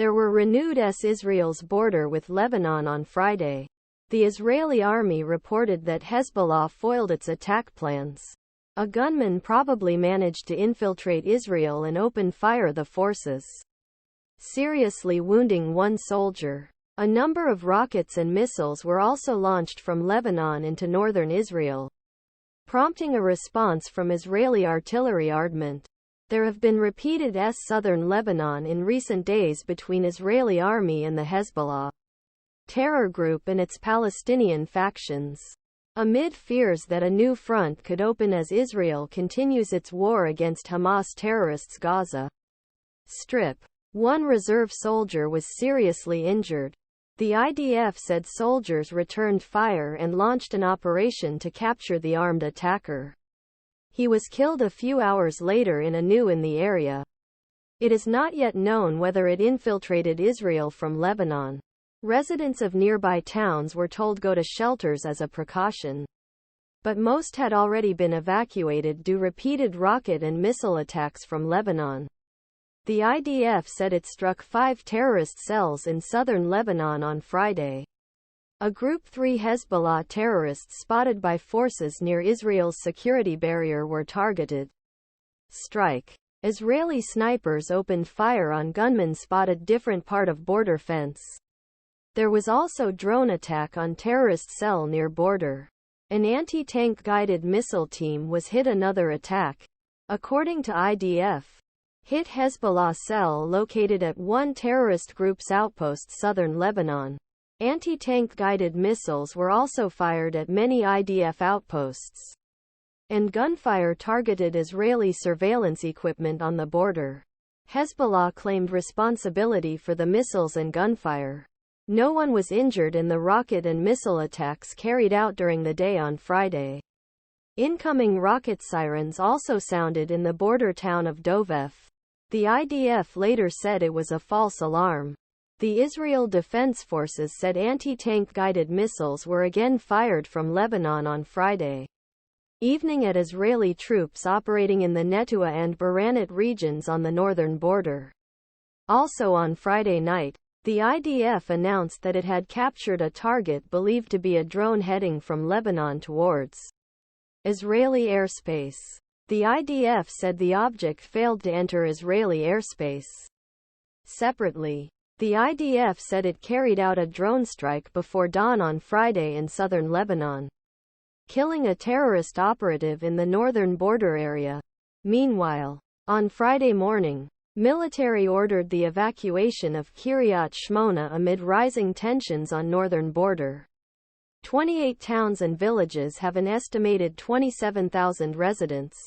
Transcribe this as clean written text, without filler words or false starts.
There were renewed Israel's border with Lebanon on Friday. The Israeli army reported that Hezbollah foiled its attack plans. A gunman probably managed to infiltrate Israel and open fire the forces, seriously wounding one soldier. A number of rockets and missiles were also launched from Lebanon into northern Israel, prompting a response from Israeli artillery armament. There have been repeated southern Lebanon in recent days between Israeli army and the Hezbollah terror group and its Palestinian factions, amid fears that a new front could open as Israel continues its war against Hamas terrorists. Gaza Strip. One reserve soldier was seriously injured. The IDF said soldiers returned fire and launched an operation to capture the armed attacker. He was killed a few hours later in the area. It is not yet known whether it infiltrated Israel from Lebanon. Residents of nearby towns were told go to shelters as a precaution, but most had already been evacuated due to repeated rocket and missile attacks from Lebanon. The IDF said it struck 5 terrorist cells in southern Lebanon on Friday. A Group 3 Hezbollah terrorists spotted by forces near Israel's security barrier were targeted. Strike. Israeli snipers opened fire on gunmen spotted different part of border fence. There was also drone attack on terrorist cell near border. An anti-tank guided missile team was hit. Another attack, according to IDF, hit Hezbollah cell located at one terrorist group's outpost southern Lebanon. Anti-tank guided missiles were also fired at many IDF outposts, and gunfire targeted Israeli surveillance equipment on the border. Hezbollah claimed responsibility for the missiles and gunfire. No one was injured in the rocket and missile attacks carried out during the day on Friday. Incoming rocket sirens also sounded in the border town of Dovef. The IDF later said it was a false alarm. The Israel Defense Forces said anti-tank guided missiles were again fired from Lebanon on Friday evening at Israeli troops operating in the Netua and Baranat regions on the northern border. Also on Friday night, the IDF announced that it had captured a target believed to be a drone heading from Lebanon towards Israeli airspace. The IDF said the object failed to enter Israeli airspace. Separately, the IDF said it carried out a drone strike before dawn on Friday in southern Lebanon, killing a terrorist operative in the northern border area. Meanwhile, on Friday morning, military ordered the evacuation of Kiryat Shmona amid rising tensions on northern border. 28 towns and villages have an estimated 27,000 residents.